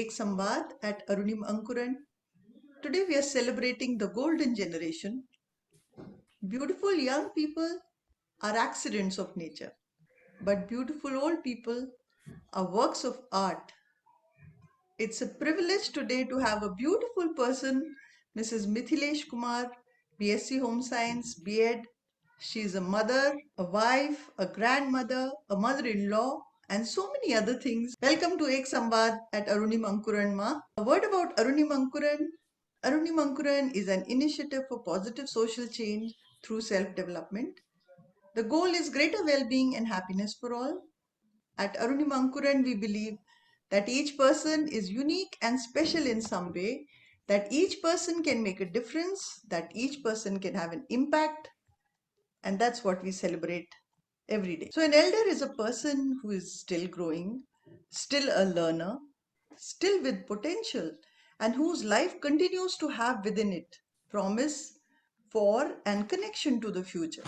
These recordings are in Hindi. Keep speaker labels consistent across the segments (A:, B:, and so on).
A: Ek Samvad at Arunim Ankuran. Today we are celebrating the golden generation. Beautiful young people are accidents of nature, but beautiful old people are works of art. It's a privilege today to have a beautiful person, Mrs. Mithilesh Kumar, BSc Home Science, B.Ed. She is a mother, a wife, a grandmother, a mother-in-law, and so many other things. Welcome to Ek Samvad at Arunim Ankuran Ma. A word about Arunim Ankuran. Arunim Ankuran is an initiative for positive social change through self-development. The goal is greater well-being and happiness for all. At Arunim Ankuran, we believe that each person is unique and special in some way, that each person can make a difference, that each person can have an impact, and that's what we celebrate every day. So an elder is a person who is still growing, still a learner, still with potential, and whose life continues to have within it promise for and connection to the future.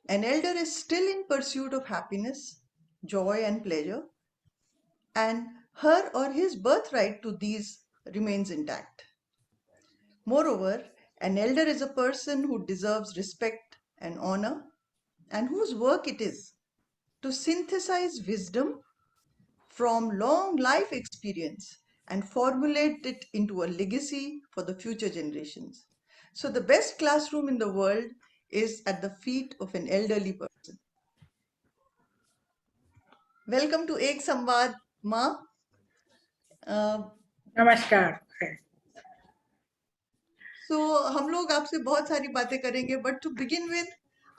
A: An elder is still in pursuit of happiness, joy, and pleasure, and her or his birthright to these remains intact. Moreover, an elder is a person who deserves respect and honor, and whose work it is to synthesize wisdom from long life experience and formulate it into a legacy for the future generations. So the best classroom in the world is at the feet of an elderly person. Welcome to Ek Samvad, Ma.
B: नमस्कार।
A: हम लोग आपसे बहुत सारी बातें करेंगे, बट टू बिगिन विद,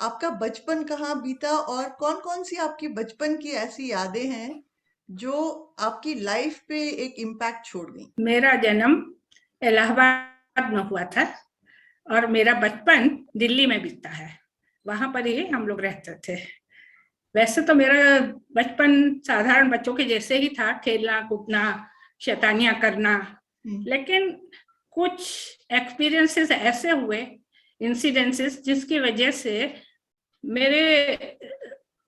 A: आपका बचपन कहाँ बीता और कौन कौन सी आपकी बचपन की ऐसी यादें हैं जो आपकी लाइफ पे एक इम्पैक्ट छोड़ गई?
B: मेरा जन्म इलाहाबाद में हुआ था और मेरा बचपन दिल्ली में बीता है। वहां पर ही हम लोग रहते थे। वैसे तो मेरा बचपन साधारण बच्चों के जैसे ही था, खेलना कूदना, शैतानियां करना, लेकिन कुछ एक्सपीरियंसेस ऐसे हुए, इंसिडेंसेस, जिसकी वजह से मेरे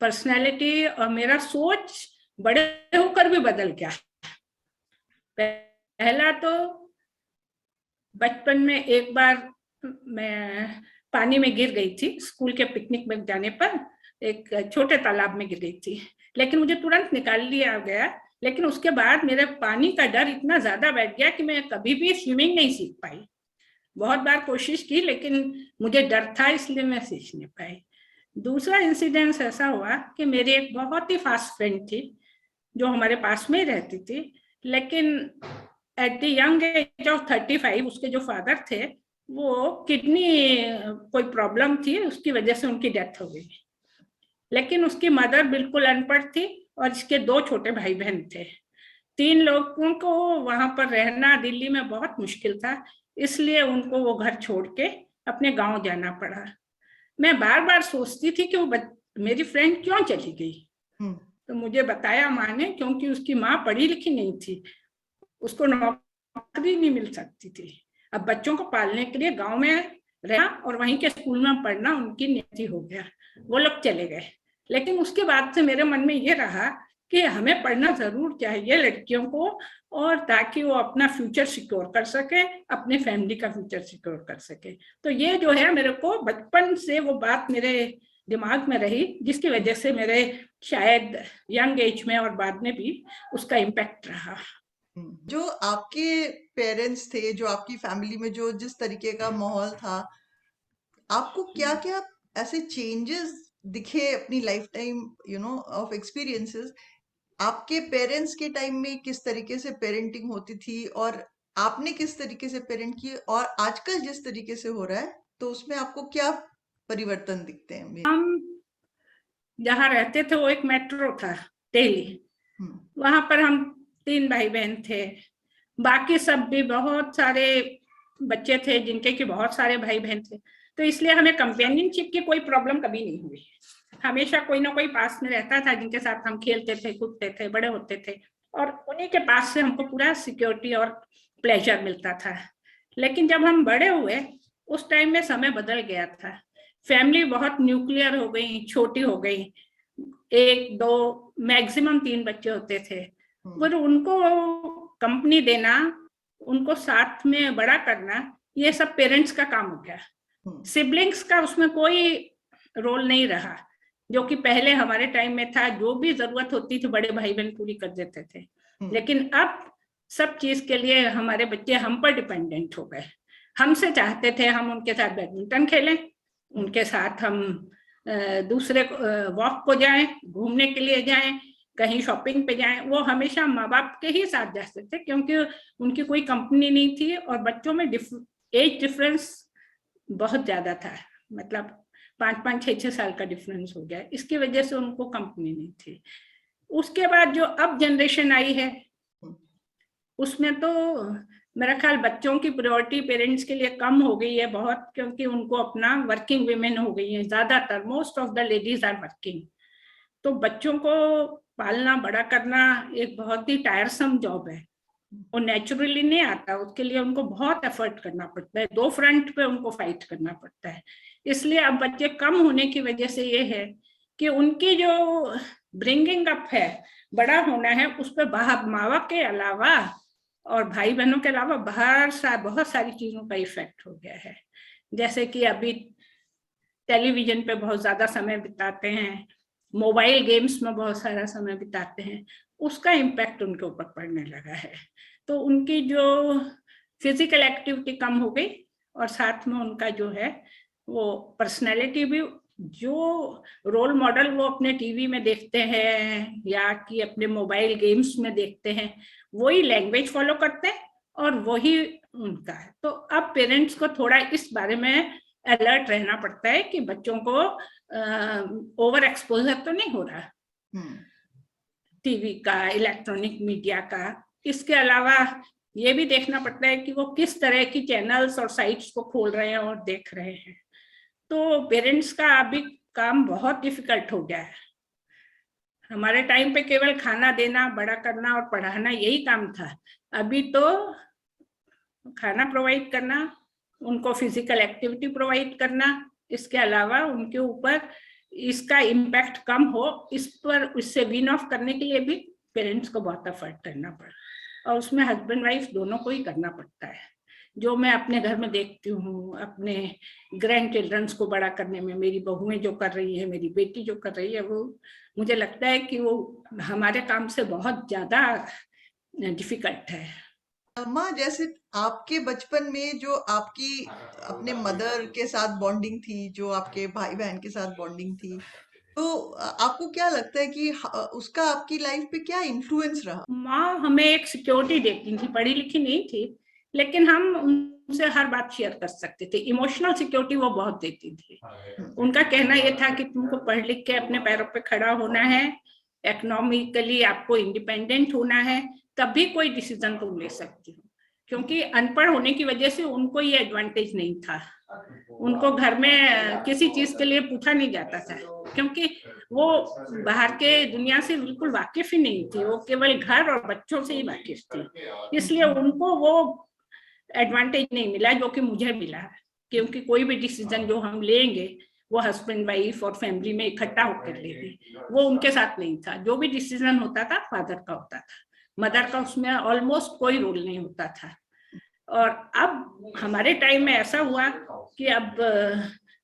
B: पर्सनैलिटी और मेरा सोच बड़े होकर भी बदल गया। पहला तो बचपन में एक बार मैं पानी में गिर गई थी। स्कूल के पिकनिक में जाने पर एक छोटे तालाब में गिर गई थी, लेकिन मुझे तुरंत निकाल लिया गया। लेकिन उसके बाद मेरे पानी का डर इतना ज्यादा बैठ गया कि मैं कभी भी स्विमिंग नहीं सीख पाई। बहुत बार कोशिश की, लेकिन मुझे डर था, इसलिए मैं सीख नहीं पाई। दूसरा इंसिडेंस ऐसा हुआ कि मेरी एक बहुत ही फास्ट फ्रेंड थी जो हमारे पास में ही रहती थी, लेकिन at the young age of 35 उसके जो फादर थे वो किडनी कोई प्रॉब्लम थी, उसकी वजह से उनकी डेथ हो गई। लेकिन उसकी मदर बिल्कुल अनपढ़ थी और इसके 2 छोटे भाई बहन थे। 3 लोगों को वहां पर रहना दिल्ली में बहुत मुश्किल था, इसलिए उनको वो घर छोड़ के अपने गांव जाना पड़ा। मैं बार बार सोचती थी कि वो मेरी फ्रेंड क्यों चली गई। तो मुझे बताया माँ ने, क्योंकि उसकी माँ पढ़ी लिखी नहीं थी, उसको नौकरी नहीं मिल सकती थी। अब बच्चों को पालने के लिए गांव में रहना और वहीं के स्कूल में पढ़ना उनकी नियति हो गया। वो लोग चले गए। लेकिन उसके बाद से मेरे मन में ये रहा कि हमें पढ़ना जरूर चाहिए लड़कियों को, और ताकि वो अपना फ्यूचर सिक्योर कर सके, अपने फैमिली का फ्यूचर सिक्योर कर सके। तो ये जो है, मेरे को बचपन से वो बात मेरे दिमाग में रही, जिसकी वजह से मेरे शायद यंग एज में और बाद में भी उसका इम्पैक्ट रहा।
A: जो आपके पेरेंट्स थे, जो आपकी फैमिली में जो जिस तरीके का माहौल था, आपको क्या क्या ऐसे चेंजेस दिखे अपनी लाइफ टाइम ऑफ एक्सपीरियंसेस? आपके पेरेंट्स के टाइम में किस तरीके से पेरेंटिंग होती थी और आपने किस तरीके से पेरेंट की, और आजकल जिस तरीके से हो रहा है, तो उसमें आपको क्या परिवर्तन दिखते हैं?
B: हम जहाँ रहते थे वो एक मेट्रो था, दिल्ली। वहां पर हम 3 भाई बहन थे। बाकी सब भी बहुत सारे बच्चे थे जिनके कि बहुत सारे भाई बहन थे, तो इसलिए हमें कंपेनियनशिप की कोई प्रॉब्लम कभी नहीं हुई। हमेशा कोई ना कोई पास में रहता था जिनके साथ हम खेलते थे, कूदते थे, बड़े होते थे, और उन्हीं के पास से हमको पूरा सिक्योरिटी और प्लेजर मिलता था। लेकिन जब हम बड़े हुए, उस टाइम में समय बदल गया था। फैमिली बहुत न्यूक्लियर हो गई, छोटी हो गई। 1, 2 मैक्सिमम 3 बच्चे होते थे, पर उनको कंपनी देना, उनको साथ में बड़ा करना, ये सब पेरेंट्स का काम हो गया। सिबलिंग्स का उसमें कोई रोल नहीं रहा, जो कि पहले हमारे टाइम में था। जो भी जरूरत होती थी बड़े भाई बहन पूरी कर देते थे, लेकिन अब सब चीज के लिए हमारे बच्चे हम पर डिपेंडेंट हो गए। हमसे चाहते थे हम उनके साथ बैडमिंटन खेलें, उनके साथ हम दूसरे वॉक को जाएं, घूमने के लिए जाएं, कहीं शॉपिंग पे जाएं। वो हमेशा माँ बाप के ही साथ जाते थे, क्योंकि उनकी कोई कंपनी नहीं थी और बच्चों में एज डिफरेंस बहुत ज्यादा था। मतलब 5-5, 6-6 साल का डिफरेंस हो गया, इसकी वजह से उनको कंपनी नहीं थी। उसके बाद जो अब जनरेशन आई है, उसमें तो मेरा ख्याल बच्चों की प्रायोरिटी पेरेंट्स के लिए कम हो गई है बहुत, क्योंकि उनको अपना वर्किंग विमेन हो गई है ज्यादातर। Most of the ladies are working. तो बच्चों को पालना बड़ा करना एक बहुत ही टायरसम जॉब है, वो नेचुरली नहीं आता। उसके लिए उनको बहुत एफर्ट करना पड़ता है, 2 फ्रंट पे उनको फाइट करना पड़ता है। इसलिए अब बच्चे कम होने की वजह से ये है कि उनकी जो ब्रिंगिंग अप है, बड़ा होना है, उस पर माँ बाप के अलावा और भाई बहनों के अलावा बहुत सारी चीजों का इफेक्ट हो गया है। जैसे कि अभी टेलीविजन पे बहुत ज्यादा समय बिताते हैं, मोबाइल गेम्स में बहुत सारा समय बिताते हैं, उसका इम्पैक्ट उनके ऊपर पड़ने लगा है। तो उनकी जो फिजिकल एक्टिविटी कम हो गई, और साथ में उनका जो है वो पर्सनैलिटी भी, जो रोल मॉडल वो अपने टीवी में देखते हैं या कि अपने मोबाइल गेम्स में देखते हैं, वही लैंग्वेज फॉलो करते हैं और वही उनका है। तो अब पेरेंट्स को थोड़ा इस बारे में अलर्ट रहना पड़ता है कि बच्चों को ओवर एक्सपोजर तो नहीं हो रहा टीवी का, इलेक्ट्रॉनिक मीडिया का। इसके अलावा ये भी देखना पड़ता है कि वो किस तरह की चैनल्स और साइट्स को खोल रहे हैं और देख रहे हैं। तो पेरेंट्स का अभी काम बहुत डिफिकल्ट हो गया है। हमारे टाइम पे केवल खाना देना, बड़ा करना और पढ़ाना यही काम था। अभी तो खाना प्रोवाइड करना, उनको फिजिकल एक्टिविटी प्रोवाइड करना, इसके अलावा उनके ऊपर इसका इम्पैक्ट कम हो, इस पर उससे विन ऑफ करने के लिए भी पेरेंट्स को बहुत एफर्ट करना पड़ा, और उसमें हस्बैंड वाइफ दोनों को ही करना पड़ता है। जो मैं अपने घर में देखती हूँ, अपने ग्रैंड चिल्ड्रंस को बड़ा करने में मेरी बहुएं जो कर रही है, मेरी बेटी जो कर रही है, वो मुझे लगता है कि वो हमारे काम से बहुत ज्यादा डिफिकल्ट है।
A: माँ, जैसे आपके बचपन में जो आपकी अपने मदर के साथ बॉन्डिंग थी, जो आपके भाई बहन के साथ बॉन्डिंग थी, तो आपको क्या लगता है कि उसका आपकी लाइफ पे क्या इन्फ्लुएंस रहा?
B: माँ हमें एक सिक्योरिटी देती थी, पढ़ी लिखी नहीं थी, लेकिन हम उनसे हर बात शेयर कर सकते थे। इमोशनल सिक्योरिटी वो बहुत देती थी। उनका कहना यह था कि तुमको पढ़ लिख के अपने पैरों पे खड़ा होना है, इकोनॉमिकली आपको इंडिपेंडेंट होना है, तभी कोई डिसीजन तुम ले सकती हो। क्योंकि अनपढ़ होने की वजह से उनको ये एडवांटेज नहीं था, उनको घर में किसी चीज के लिए पूछा नहीं जाता था, क्योंकि वो बाहर के दुनिया से बिल्कुल वाकिफ ही नहीं थी, वो केवल घर और बच्चों से ही वाकिफ थी। इसलिए उनको वो एडवांटेज नहीं मिला जो कि मुझे मिला, क्योंकि कोई भी डिसीजन जो हम लेंगे वो हस्बैंड वाइफ और फैमिली में इकट्ठा होकर लेंगे, वो उनके साथ नहीं था। जो भी डिसीजन होता था फादर का होता था, मदर का उसमें ऑलमोस्ट कोई रोल नहीं होता था। और अब हमारे टाइम में ऐसा हुआ कि अब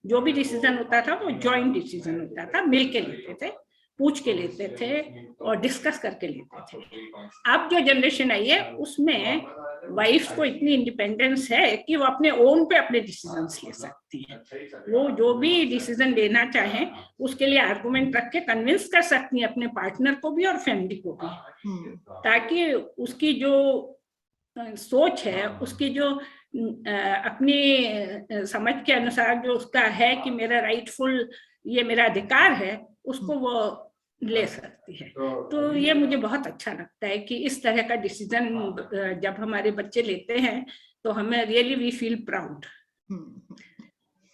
B: जो भी डिसीजन होता था वो जॉइंट डिसीजन होता था, मिल के लेते थे, पूछ के लेते थे और डिस्कस करके लेते थे। अब जो जनरेशन आई है उसमें वाइफ को इतनी इंडिपेंडेंस है कि वो अपने ओन पे अपने डिसीजंस ले सकती है। वो जो भी डिसीजन लेना चाहें उसके लिए आर्गुमेंट रख के कन्विंस कर सकती है अपने पार्टनर को भी और फैमिली को भी, ताकि उसकी जो सोच है, उसकी जो अपनी समझ के अनुसार जो उसका है कि मेरा राइटफुल, ये मेरा अधिकार है, उसको वो ले सकती है। तो ये मुझे बहुत अच्छा लगता है कि इस तरह का डिसीजन जब हमारे बच्चे लेते हैं तो हमें रियली वी फील प्राउड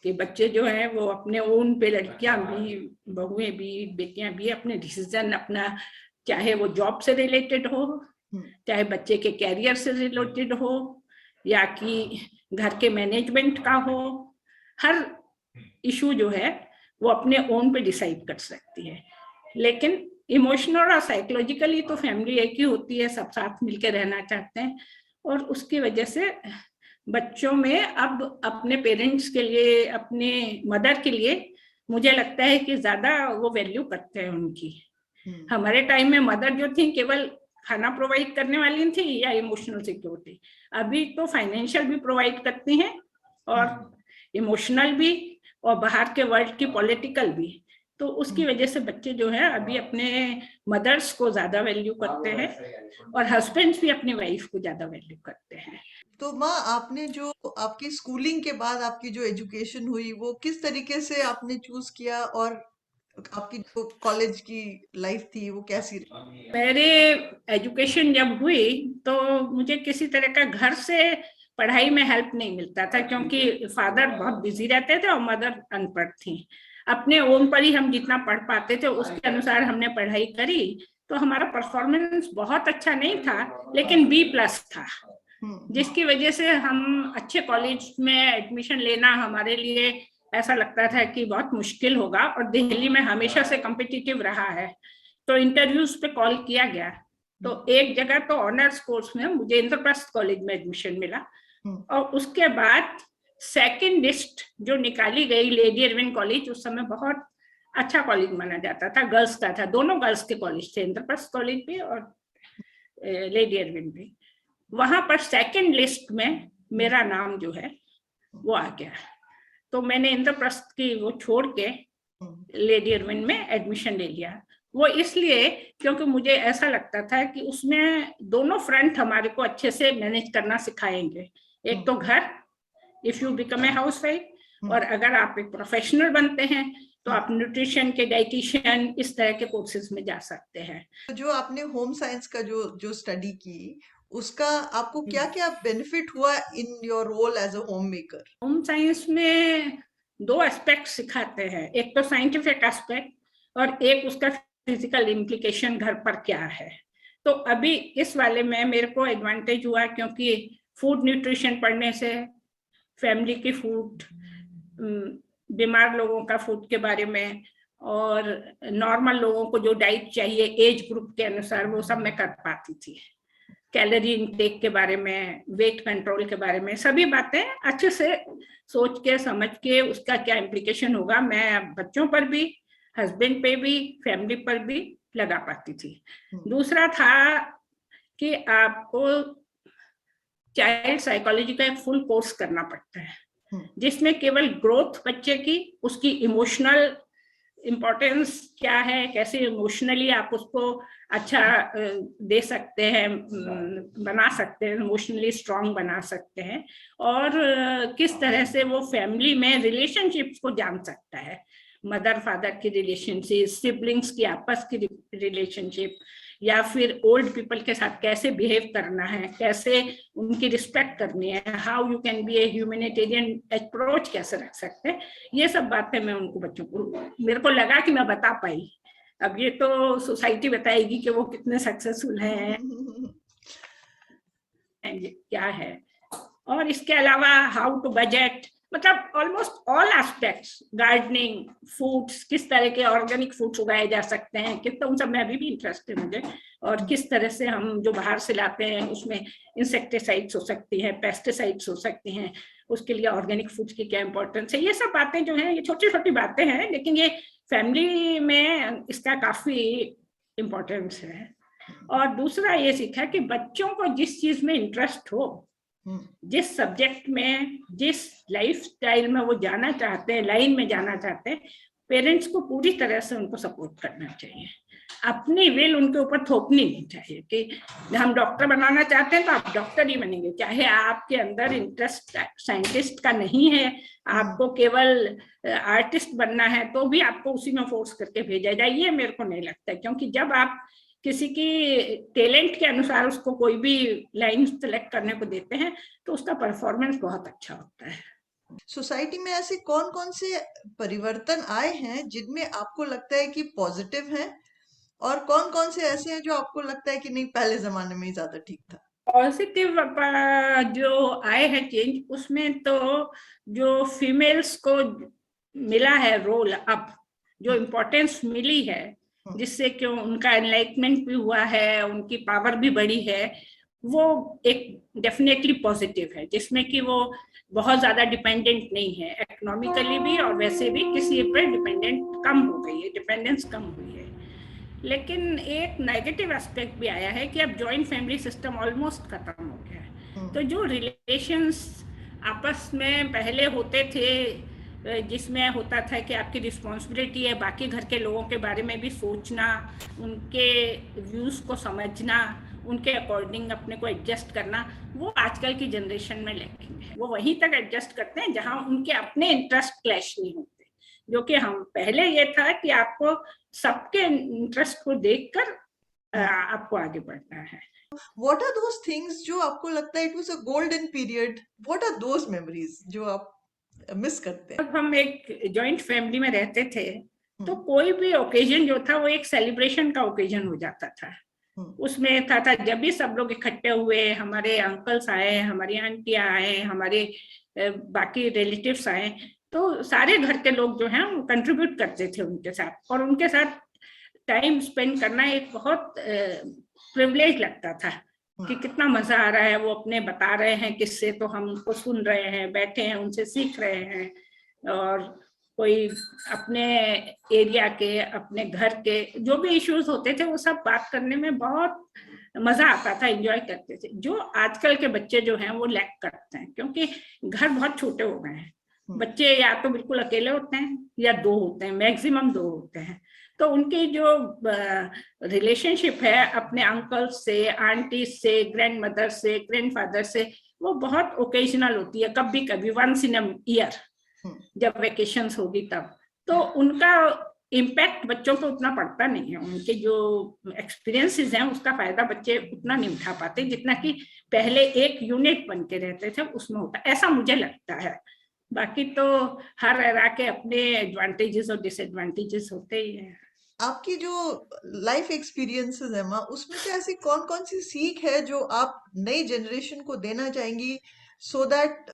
B: कि बच्चे जो हैं वो अपने ओन पे, लड़कियां भी, बहुएं भी, बेटियां भी, अपने डिसीजन अपना, चाहे वो जॉब से रिलेटेड हो, चाहे बच्चे के कैरियर से रिलेटेड हो, या कि घर के मैनेजमेंट का हो, हर इशू जो है वो अपने ओन पे डिसाइड कर सकती है। लेकिन इमोशनल और साइकोलॉजिकली तो फैमिली एक ही होती है, सब साथ मिलकर रहना चाहते हैं, और उसकी वजह से बच्चों में अब अपने पेरेंट्स के लिए, अपने मदर के लिए मुझे लगता है कि ज्यादा वो वैल्यू करते हैं उनकी। हमारे टाइम में मदर जो थी केवल खाना प्रोवाइड करने वाली थी या इमोशनल सिक्योरिटी, अभी तो फाइनेंशियल भी प्रोवाइड करती हैं और इमोशनल भी, और बाहर के वर्ल्ड की पॉलिटिकल भी। तो उसकी वजह से बच्चे जो है अभी अपने मदर्स को ज्यादा वैल्यू करते हैं और हस्बैंड्स भी अपनी वाइफ को ज्यादा वैल्यू करते हैं।
A: तो माँ, आपने जो आपकी स्कूलिंग के बाद आपकी जो एजुकेशन हुई वो किस तरीके से आपने चूज किया, और आपकी जो कॉलेज की लाइफ थी वो कैसी रही?
B: मेरे एजुकेशन जब हुई तो मुझे किसी तरह का घर से पढ़ाई में हेल्प नहीं मिलता था, क्योंकि फादर बहुत बिजी रहते थे और मदर अनपढ़ थी। अपने ओन पर ही हम जितना पढ़ पाते थे उसके अनुसार हमने पढ़ाई करी, तो हमारा परफॉर्मेंस बहुत अच्छा नहीं था, लेकिन B+ था, जिसकी वजह से हम अच्छे कॉलेज में एडमिशन लेना हमारे लिए ऐसा लगता था कि बहुत मुश्किल होगा, और दिल्ली में हमेशा से कॉम्पिटिटिव रहा है। तो इंटरव्यूज पे कॉल किया गया, तो एक जगह तो ऑनर्स कोर्स में मुझे इंद्रप्रस्थ कॉलेज में एडमिशन मिला, और उसके बाद सेकंड लिस्ट जो निकाली गई लेडी अरविंद कॉलेज, उस समय बहुत अच्छा कॉलेज माना जाता था, गर्ल्स का था, दोनों गर्ल्स के कॉलेज थे, इंद्रप्रस्थ कॉलेज भी और लेडी अरविंद भी। वहां पर सेकंड लिस्ट में मेरा नाम जो है वो आ गया, तो मैंने इंद्रप्रस्थ की वो छोड़ के लेडी अरविंद में एडमिशन ले लिया। वो इसलिए क्योंकि मुझे ऐसा लगता था कि उसमें दोनों फ्रंट हमारे को अच्छे से मैनेज करना सिखाएंगे, एक तो घर, if you become a house wife, और अगर आप एक प्रोफेशनल बनते हैं तो आप न्यूट्रिशन के, डाइटिशियन, इस तरह के कोर्सेज में जा सकते हैं।
A: तो जो आपने होम साइंस का जो स्टडी की, उसका आपको क्या क्या बेनिफिट हुआ in your role as a homemaker?
B: Home science में 2 एस्पेक्ट सिखाते हैं, एक तो साइंटिफिक एस्पेक्ट और एक उसका फिजिकल इम्प्लीकेशन घर पर क्या है। तो अभी इस वाले में मेरे को एडवांटेज हुआ, क्योंकि फूड न्यूट्रिशन पढ़ने से फैमिली की फूड, बीमार लोगों का फूड के बारे में, और नॉर्मल लोगों को जो डाइट चाहिए एज ग्रुप के अनुसार, वो सब मैं कर पाती थी। कैलोरी इनटेक के बारे में, वेट कंट्रोल के बारे में, सभी बातें अच्छे से सोच के समझ के उसका क्या इम्प्लीकेशन होगा मैं बच्चों पर भी, हस्बैंड पे भी, फैमिली पर भी लगा पाती थी। दूसरा था कि आपको चाइल्ड साइकोलॉजी का एक फुल कोर्स करना पड़ता है, जिसमें केवल ग्रोथ बच्चे की, उसकी इमोशनल इम्पोर्टेंस क्या है, कैसे इमोशनली आप उसको अच्छा दे सकते हैं, बना सकते हैं, इमोशनली स्ट्रांग बना सकते हैं, और किस तरह से वो फैमिली में रिलेशनशिप्स को जान सकता है, मदर फादर की रिलेशनशिप, सिबलिंग्स की आपस की रिलेशनशिप, या फिर ओल्ड पीपल के साथ कैसे बिहेव करना है, कैसे उनकी रिस्पेक्ट करनी है, how you can be A humanitarian approach कैसे रख सकते हैं। ये सब बातें मैं उनको, बच्चों को, मेरे को लगा कि मैं बता पाई। अब ये तो सोसाइटी बताएगी कि वो कितने सक्सेसफुल हैं क्या है। और इसके अलावा हाउ टू बजट, मतलब almost all aspects, gardening, foods, किस तरह के ऑर्गेनिक फूड्स उगाए जा सकते हैं, कितना, उन सब में अभी भी इंटरेस्ट है मुझे, और किस तरह से हम जो बाहर से लाते हैं उसमें इंसेक्टिसाइड्स हो सकती हैं, पेस्टिसाइड्स हो सकती हैं, उसके लिए ऑर्गेनिक फूड्स की क्या इंपॉर्टेंस है। ये सब बातें जो हैं, ये छोटी छोटी बातें हैं, लेकिन ये फैमिली में इसका काफी इम्पोर्टेंस है। और दूसरा ये सीखा कि बच्चों को जिस चीज में इंटरेस्ट हो, जिस सब्जेक्ट में, जिस लाइफ स्टाइल में वो जाना चाहते हैं, लाइन में जाना चाहते हैं, पेरेंट्स को पूरी तरह से उनको सपोर्ट करना चाहिए। अपनी विल उनके ऊपर थोपनी नहीं चाहिए कि हम डॉक्टर बनाना चाहते हैं तो आप डॉक्टर ही बनेंगे, चाहे आपके अंदर इंटरेस्ट साइंटिस्ट का नहीं है, आपको केवल आर्टिस्ट बनना है, तो भी आपको उसी में फोर्स करके भेजा जाए, ये मेरे को नहीं लगता। क्योंकि जब आप किसी की टैलेंट के अनुसार उसको कोई भी लाइन सेलेक्ट करने को देते हैं तो उसका परफॉर्मेंस बहुत अच्छा होता है।
A: सोसाइटी में ऐसे कौन कौन से परिवर्तन आए हैं जिनमें आपको लगता है कि पॉजिटिव हैं, और कौन कौन से ऐसे हैं जो आपको लगता है कि नहीं, पहले जमाने में ही ज्यादा ठीक था?
B: पॉजिटिव जो आए हैं चेंज, उसमें तो जो फीमेल्स को मिला है रोल, अब जो इम्पोर्टेंस मिली है, जिससे कि उनका एनलाइटमेंट भी हुआ है, उनकी पावर भी बढ़ी है, वो एक डेफिनेटली पॉजिटिव है, जिसमें कि वो बहुत ज्यादा डिपेंडेंट नहीं है इकोनॉमिकली भी, और वैसे भी किसी पर डिपेंडेंट कम हो गई है, डिपेंडेंस कम हुई है। लेकिन एक नेगेटिव एस्पेक्ट भी आया है कि अब जॉइंट फैमिली सिस्टम ऑलमोस्ट खत्म हो गया है। तो जो रिलेशंस आपस में पहले होते थे, जिसमें होता था कि आपकी रिस्पॉन्सिबिलिटी है बाकी घर के लोगों के बारे में भी सोचना, उनके व्यूज़ को समझना, उनके अकॉर्डिंग अपने को एडजस्ट करना, वो आजकल की जनरेशन में लैकिंग है। वो वहीं तक एडजस्ट करते हैं जहां उनके अपने इंटरेस्ट क्लैश नहीं होते, जो कि हम पहले ये था कि आपको सबके इंटरेस्ट को देखकर आपको आगे बढ़ना है।
A: What are those things जो आपको लगता है it was a golden period? What are those memories जो आप मिस करते हैं?
B: जब हम एक जॉइंट फैमिली में रहते थे तो कोई भी ओकेजन जो था वो एक सेलिब्रेशन का ओकेजन हो जाता था। उसमें था जब भी सब लोग इकट्ठे हुए, हमारे अंकल्स आए, हमारी आंटियां आए, हमारे बाकी रिलेटिव्स आए, तो सारे घर के लोग जो हैं कंट्रीब्यूट करते थे उनके साथ, और उनके साथ टाइम स्पेंड करना एक बहुत प्रिविलेज लगता था कि कितना मजा आ रहा है। वो अपने बता रहे हैं किससे, तो हम उनको सुन रहे हैं, बैठे हैं, उनसे सीख रहे हैं, और कोई अपने एरिया के, अपने घर के जो भी इश्यूज होते थे वो सब बात करने में बहुत मजा आता था, एंजॉय करते थे, जो आजकल के बच्चे जो हैं वो लैक करते हैं, क्योंकि घर बहुत छोटे हो गए हैं। बच्चे या तो बिल्कुल अकेले होते हैं या दो होते हैं, मैक्सिमम दो होते हैं। तो उनकी जो रिलेशनशिप है अपने अंकल से, आंटी से, ग्रैंड मदर से, ग्रैंडफादर से, वो बहुत ओकेजनल होती है, कभी कभी वंस इन अ ईयर, जब वेकेशंस होगी तब। तो उनका इम्पैक्ट बच्चों पे उतना पड़ता नहीं है, उनके जो एक्सपीरियंसेस हैं उसका फायदा बच्चे उतना नहीं उठा पाते जितना कि पहले एक यूनिट बन के रहते थे उसमें होता, ऐसा मुझे लगता है। बाकी तो हर एरा के अपने एडवांटेजेस और डिसएडवांटेजेस होते ही हैं।
A: आपकी जो लाइफ एक्सपीरियंसेस है माँ, उसमें से ऐसी कौन कौन सी सीख है जो आप नई जनरेशन को देना चाहेंगी सो दैट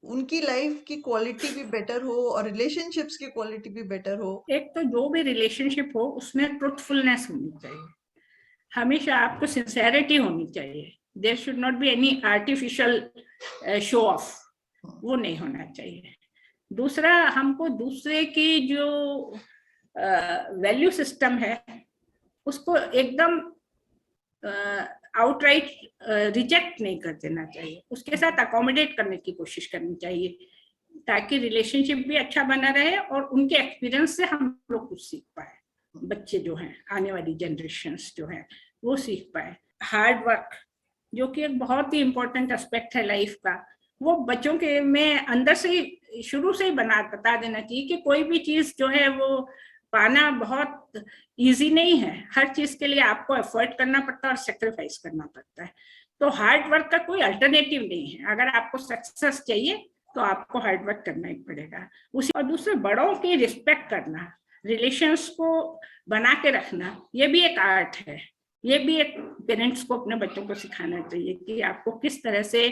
A: उनकी लाइफ की क्वालिटी भी बेटर हो और रिलेशनशिप्स की क्वालिटी भी बेटर हो?
B: एक तो जो भी रिलेशनशिप हो उसमें ट्रुथफुलनेस होनी चाहिए, हमेशा आपको सिंसेरिटी होनी चाहिए, there should not be any artificial show off, वो नहीं होना चाहिए। दूसरा, हमको दूसरे की जो वैल्यू सिस्टम है उसको एकदम आउटराइट रिजेक्ट नहीं कर देना चाहिए, उसके साथ अकोमोडेट करने की कोशिश करनी चाहिए, ताकि रिलेशनशिप भी अच्छा बना रहे और उनके एक्सपीरियंस से हम लोग कुछ सीख पाए, बच्चे जो हैं, आने वाली जनरेशन्स जो है वो सीख पाए। हार्ड वर्क, जो कि एक बहुत ही इम्पोर्टेंट एस्पेक्ट है लाइफ का, वो बच्चों के में अंदर से ही शुरू से ही बता देना चाहिए कि कोई भी चीज जो है वो पाना बहुत इजी नहीं है, हर चीज के लिए आपको एफर्ट करना पड़ता है और सेक्रीफाइस करना पड़ता है। तो हार्ड वर्क का कोई अल्टरनेटिव नहीं है, अगर आपको सक्सेस चाहिए तो आपको हार्ड वर्क करना ही पड़ेगा। उसी और दूसरे, बड़ों की रिस्पेक्ट करना, रिलेशंस को बना के रखना, ये भी एक आर्ट है, ये भी एक पेरेंट्स को अपने बच्चों को सिखाना चाहिए कि आपको किस तरह से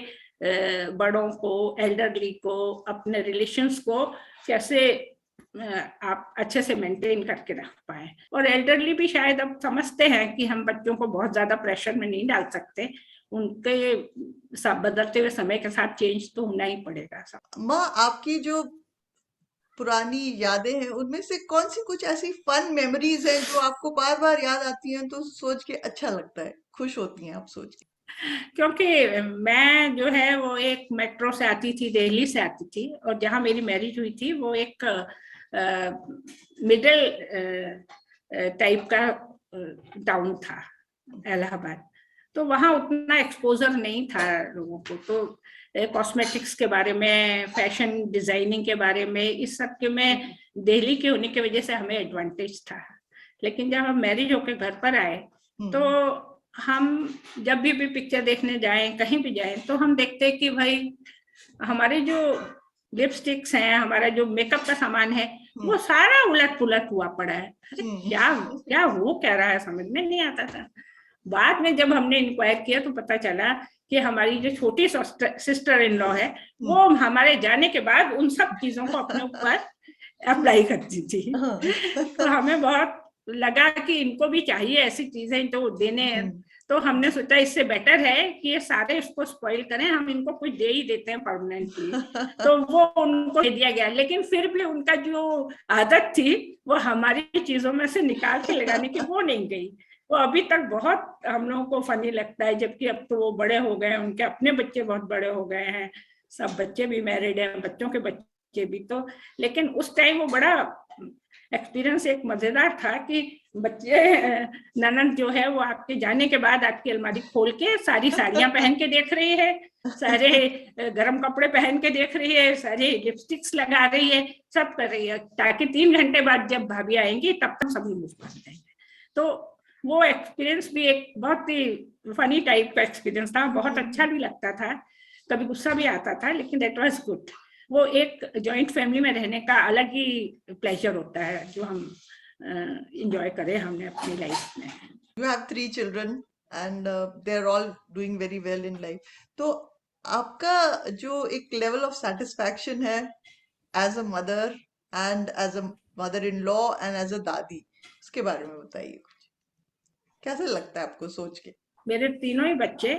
B: बड़ों को, एल्डरली को, अपने रिलेशंस को कैसे आप अच्छे से मेंटेन करके रख पाए। और एल्डरली भी शायद अब समझते हैं कि हम बच्चों को बहुत ज्यादा प्रेशर में नहीं डाल सकते, उनके सब बदलते हुए समय के साथ चेंज तो होना ही पड़ेगा सब।
A: माँ, आपकी जो पुरानी यादें हैं उनमें से कौन सी कुछ ऐसी फन मेमोरीज हैं जो आपको बार बार याद आती हैं तो सोच के अच्छा लगता है, खुश होती हैं आप सोच के?
B: क्योंकि मैं जो है वो एक मेट्रो से आती थी, दिल्ली से आती थी, और जहाँ मेरी मैरिज हुई थी वो एक मिडिल टाइप का टाउन था, इलाहाबाद। तो वहाँ उतना एक्सपोजर नहीं था लोगों को, तो कॉस्मेटिक्स के बारे में, फैशन डिजाइनिंग के बारे में, इस सब के में दिल्ली के होने की वजह से हमें एडवांटेज था। लेकिन जब हम मैरिज होकर घर पर आए तो हम जब भी पिक्चर देखने जाएं, कहीं भी जाएं, तो हम देखते हैं कि भाई हमारे जो लिपस्टिक्स हैं, हमारा जो मेकअप का सामान है, वो सारा उलट पुलट हुआ पड़ा है। अरे क्या क्या वो कह रहा है, समझ में नहीं आता था। बाद में जब हमने इंक्वायर किया तो पता चला कि हमारी जो छोटी सिस्टर इन लॉ है वो हमारे जाने के बाद उन सब चीजों को अपने ऊपर अप्लाई करती थी। तो हमें बहुत लगा कि इनको भी चाहिए ऐसी चीजें तो देने, तो हमने सोचा इससे बेटर है कि ये सारे इसको स्पॉइल करें, हम इनको कुछ दे ही देते हैं परमानेंटली। तो वो उनको दे दिया गया, लेकिन फिर भी उनका जो आदत थी वो हमारी चीजों में से निकाल के लगाने की वो नहीं गई। वो अभी तक बहुत हम लोगों को फनी लगता है, जबकि अब तो वो बड़े हो गए हैं, उनके अपने बच्चे बहुत बड़े हो गए हैं, सब बच्चे भी मैरिड हैं, बच्चों के बच्चे भी। तो लेकिन उस टाइम वो बड़ा एक्सपीरियंस एक मजेदार था कि बच्चे ननद जो है वो आपके जाने के बाद आपकी अलमारी खोल के सारी साड़ियां पहन के देख रही है, सारे गर्म कपड़े पहन के देख रही है, सारे लिपस्टिक्स लगा रही है, सब कर रही है, ताकि 3 घंटे बाद जब भाभी आएंगी तब तक सभी मुस्कुरा जाएंगे। तो वो एक्सपीरियंस भी एक बहुत ही फनी टाइप का एक्सपीरियंस था, बहुत अच्छा भी लगता था, कभी गुस्सा भी आता था, लेकिन दैट वाज गुड। वो एक जॉइंट फैमिली में रहने का अलग ही प्लेजर होता है जो हम एंजॉय करें हमने अपनी लाइफ में।
A: You have 3 children and they're all doing very well in life. तो आपका जो एक लेवल ऑफ सेटिस्फैक्शन है as a mother and as a mother in law and as a दादी, उसके बारे में बताइए कुछ। कैसा लगता है आपको सोच के?
B: मेरे तीनों ही बच्चे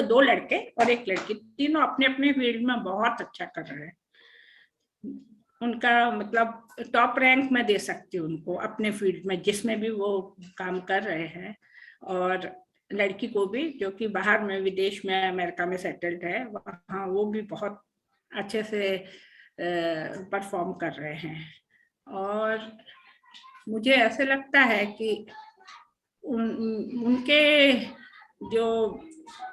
B: 2 लड़के और 1 लड़की, तीनों अपने अपने फील्ड में बहुत अच्छा कर रहे हैं। उनका मतलब टॉप रैंक में दे सकती हूँ उनको अपने फील्ड में जिसमें भी वो काम कर रहे हैं। और लड़की को भी, जो कि बाहर में विदेश में अमेरिका में सेटल्ड है, वहाँ वो भी बहुत अच्छे से परफॉर्म कर रहे हैं। और मुझे ऐसे लगता है कि उनके जो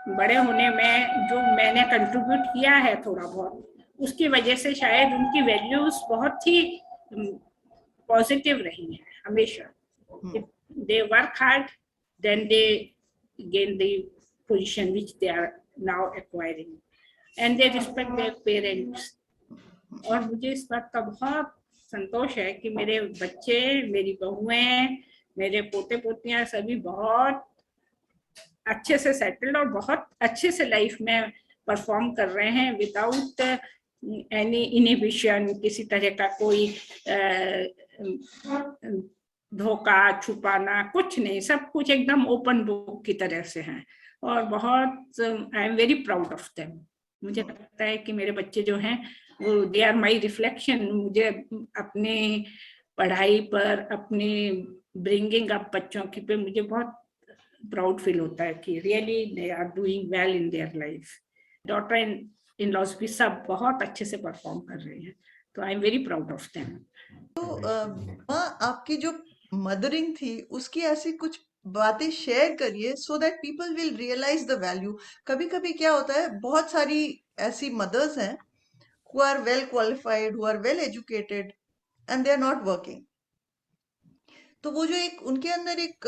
B: बड़े होने में जो मैंने कंट्रीब्यूट किया है थोड़ा बहुत, उसकी वजह से शायद उनकी वैल्यूज बहुत ही पॉजिटिव रही है हमेशा। They work hard, then they gain the position which they are now acquiring, and they respect their parents. और मुझे इस बात का बहुत संतोष है कि मेरे बच्चे, मेरी बहुएं, मेरे पोते पोतियां सभी बहुत अच्छे से सेटल्ड और बहुत अच्छे से लाइफ में परफॉर्म कर रहे हैं विदाउट एनी इनहिबिशन, किसी तरह का कोई धोखा छुपाना कुछ नहीं, सब कुछ एकदम ओपन बुक की तरह से हैं। और बहुत I am very proud of them. मुझे लगता है कि मेरे बच्चे जो हैं वो दे आर माई रिफ्लेक्शन। मुझे अपनी पढ़ाई पर, अपनी ब्रिंगिंग अप बच्चों की पे मुझे बहुत प्राउड फील होता है कि really they are doing well in their life. Daughter in laws भी सब बहुत अच्छे से परफॉर्म कर रहे हैं, तो I am very proud of them.
A: तो माँ, आपकी जो मदरिंग थी उसकी ऐसी कुछ बातें शेयर करिए so that people will realise the value. कभी कभी क्या होता है, बहुत सारी ऐसी मदर्स हैं who are well qualified, who are well educated and they are not working. तो वो जो एक उनके अंदर एक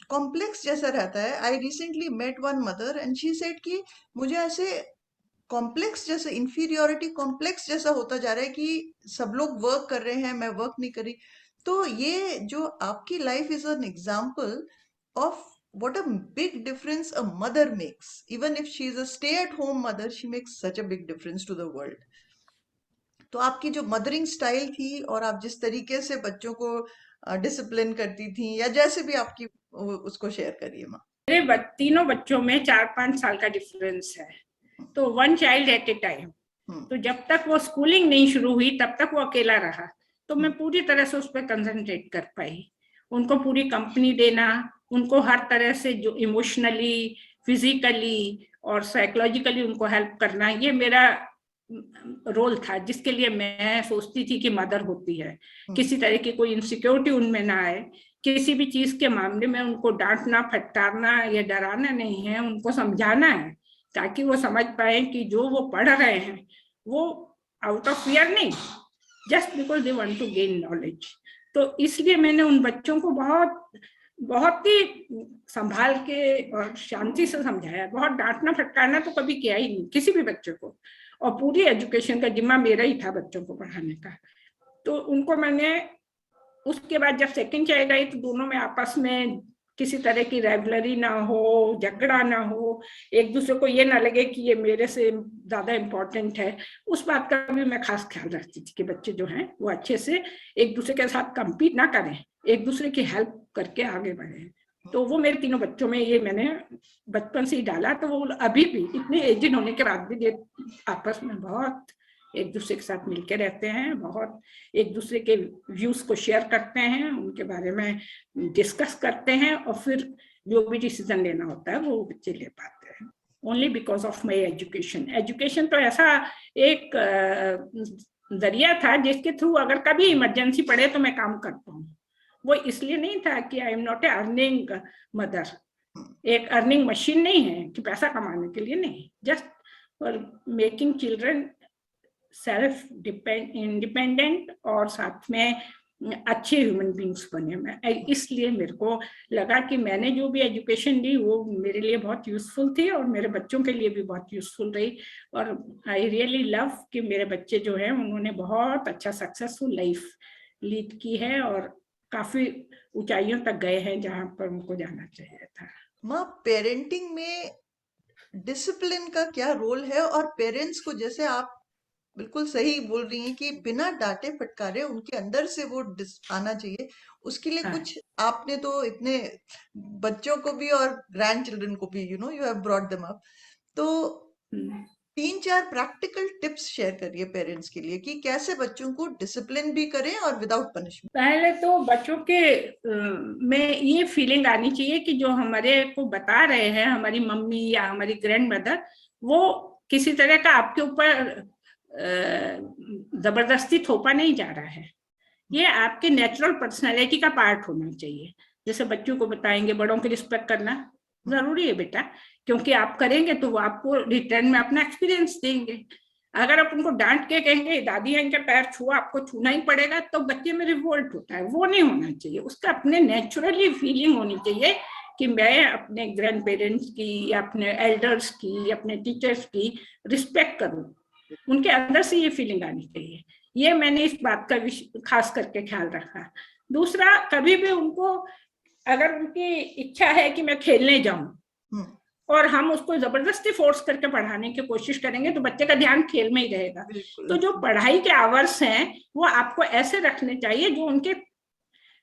A: कॉम्प्लेक्स जैसा रहता है। I recently met one mother and she said कि मुझे ऐसे कॉम्प्लेक्स जैसा, इंफीरियोरिटी कॉम्प्लेक्स जैसा होता जा रहा है कि सब लोग वर्क कर रहे हैं, मैं वर्क नहीं कर रही। तो ये जो आपकी life is an example of what a big difference a mother makes. Even if she is a stay at home mother, she makes such a big difference to the world. तो आपकी जो मदरिंग स्टाइल थी और आप जिस तरीके से बच्चों को डिसिप्लिन करती थी, या जैसे भी आपकी, उसको शेयर करिए माँ।
B: मेरे तीनों बच्चों में 4-5 साल का डिफरेंस है, तो 1 चाइल्ड एट ए टाइम। तो जब तक वो स्कूलिंग नहीं शुरू हुई तब तक वो अकेला रहा, तो मैं पूरी तरह से उस पर कंसंट्रेट कर पाई। उनको पूरी कंपनी देना, उनको हर तरह से जो इमोशनली, फिजिकली और साइकोलॉजिकली उनको हेल्प करना, ये मेरा रोल था, जिसके लिए मैं सोचती थी कि मदर होती है। किसी तरह की कोई इनसिक्योरिटी उनमें ना आए, किसी भी चीज के मामले में उनको डांटना, फटकारना या डराना नहीं है, उनको समझाना है ताकि वो समझ पाए कि जो वो पढ़ रहे हैं वो आउट ऑफ फियर नहीं, just because they want to gain knowledge. तो इसलिए मैंने उन बच्चों को बहुत ही संभाल के और शांति से समझाया। बहुत डांटना फटकारना तो कभी किया ही नहीं किसी भी बच्चे को, और पूरी एजुकेशन का जिम्मा मेरा ही था बच्चों को पढ़ाने का। तो उनको मैंने, उसके बाद जब सेकंड चाइल्ड आई तो दोनों में आपस में किसी तरह की राइवलरी ना हो, झगड़ा ना हो, एक दूसरे को ये ना लगे कि ये मेरे से ज्यादा इम्पोर्टेंट है। उस बात का भी मैं खास ख्याल रखती थी कि बच्चे जो हैं वो अच्छे से एक दूसरे के साथ कम्पीट ना करें, एक दूसरे की हेल्प करके आगे बढ़े हैं। तो वो मेरे तीनों बच्चों में ये मैंने बचपन से ही डाला। तो वो अभी भी इतने एजेड होने के बाद भी ये आपस में बहुत एक दूसरे के साथ मिलके रहते हैं, बहुत एक दूसरे के व्यूज को शेयर करते हैं, उनके बारे में डिस्कस करते हैं, और फिर जो भी डिसीजन लेना होता है वो बच्चे ले पाते हैं। Only because of my education. Education तो ऐसा एक जरिया था जिसके थ्रू अगर कभी इमरजेंसी पड़े तो मैं काम कर पाऊँ। वो इसलिए नहीं था कि I am not a earning mother, एक अर्निंग मशीन नहीं है कि पैसा कमाने के लिए, नहीं, just for making children self independent और साथ में अच्छे ह्यूमन बींग्स बने। मैं इसलिए मेरे को लगा कि मैंने जो भी एजुकेशन ली वो मेरे लिए बहुत यूजफुल थी और मेरे बच्चों के लिए भी बहुत यूजफुल रही। और आई रियली लव कि मेरे बच्चे जो हैं उन्होंने बहुत अच्छा सक्सेसफुल लाइफ लीड की है और काफी ऊंचाइयों तक गए हैं जहां पर उनको जाना चाहिए था।
A: माँ, पेरेंटिंग में डिसिप्लिन का क्या रोल है? और पेरेंट्स को, जैसे आप बिल्कुल सही बोल रही हैं कि बिना डांटे फटकारे उनके अंदर से वो आना चाहिए, उसके लिए
B: हाँ।
A: कुछ आपने तो इतने बच्चों को भी और ग्रैंड चिल्ड्रन को भी you have brought them up, तो 3-4 प्रैक्टिकल टिप्स शेयर करिए पेरेंट्स के लिए कि कैसे बच्चों को डिसिप्लिन भी करें और विदाउट पनिशमेंट।
B: पहले तो बच्चों के में ये फीलिंग आनी चाहिए कि जो हमारे को बता रहे हैं हमारी मम्मी या हमारी ग्रैंड मदर, वो किसी तरह का आपके ऊपर जबरदस्ती थोपा नहीं जा रहा है। ये आपके नेचुरल पर्सनालिटी का पार्ट होना चाहिए। जैसे बच्चों को बताएंगे बड़ों की रिस्पेक्ट करना जरूरी है बेटा, क्योंकि आप करेंगे तो वो आपको रिटर्न में अपना एक्सपीरियंस देंगे। अगर आप उनको डांट के कहेंगे दादी इनके पैर छुआ, आपको छूना ही पड़ेगा, तो बच्चे में रिवोल्ट होता है। वो नहीं होना चाहिए। उसका अपने नेचुरली फीलिंग होनी चाहिए कि मैं अपने ग्रैंड पेरेंट्स की या अपने एल्डर्स की या अपने टीचर्स की रिस्पेक्ट करूं। उनके अंदर से ये फीलिंग आनी चाहिए। ये मैंने इस बात का खास करके ख्याल रखा। दूसरा, कभी भी उनको अगर उनकी इच्छा है कि मैं खेलने जाऊं और हम उसको जबरदस्ती फोर्स करके पढ़ाने की कोशिश करेंगे तो बच्चे का ध्यान खेल में ही रहेगा। तो जो पढ़ाई के आवर्स हैं वो आपको ऐसे रखने चाहिए जो उनके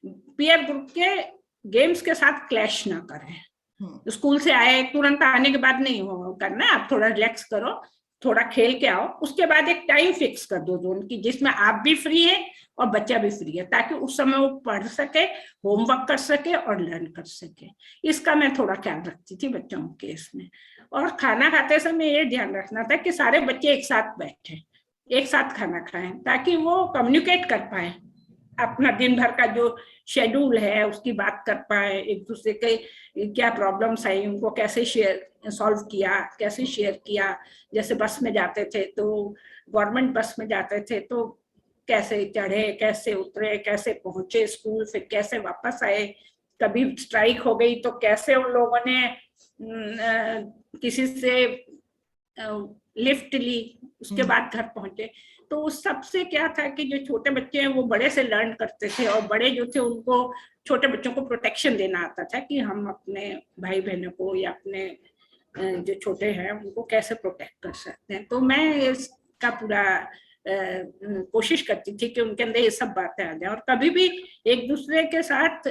B: पीयर ग्रुप के गेम्स के साथ क्लैश ना करें। स्कूल से आए तुरंत आने के बाद नहीं हो करना, आप थोड़ा रिलैक्स करो, थोड़ा खेल के आओ, उसके बाद एक टाइम फिक्स कर दो जोन की जिसमें आप भी फ्री हैं और बच्चा भी फ्री है, ताकि उस समय वो पढ़ सके, होमवर्क कर सके और लर्न कर सके। इसका मैं थोड़ा ख्याल रखती थी बच्चों के इसमें। और खाना खाते समय ये ध्यान रखना था कि सारे बच्चे एक साथ बैठे, एक साथ खाना खाएं, ताकि वो कम्युनिकेट कर पाए, अपना दिन भर का जो शेड्यूल है उसकी बात कर पाए, एक दूसरे के क्या प्रॉब्लम्स आई उनको कैसे शेयर सॉल्व किया, कैसे शेयर किया। जैसे बस में जाते थे तो गवर्नमेंट बस में जाते थे तो कैसे चढ़े, कैसे उतरे, कैसे पहुंचे स्कूल, फिर कैसे वापस आए। कभी स्ट्राइक हो गई तो कैसे उन लोगों ने किसी से लिफ्ट ली, उसके बाद घर पहुंचे। तो उस सबसे क्या था कि जो छोटे बच्चे हैं वो बड़े से लर्न करते थे और बड़े जो थे उनको छोटे बच्चों को प्रोटेक्शन देना आता था कि हम अपने भाई बहनों को या अपने जो छोटे हैं उनको कैसे प्रोटेक्ट कर सकते हैं। तो मैं इसका पूरा कोशिश करती थी कि उनके अंदर ये सब बातें आ जाए। और कभी भी एक दूसरे के साथ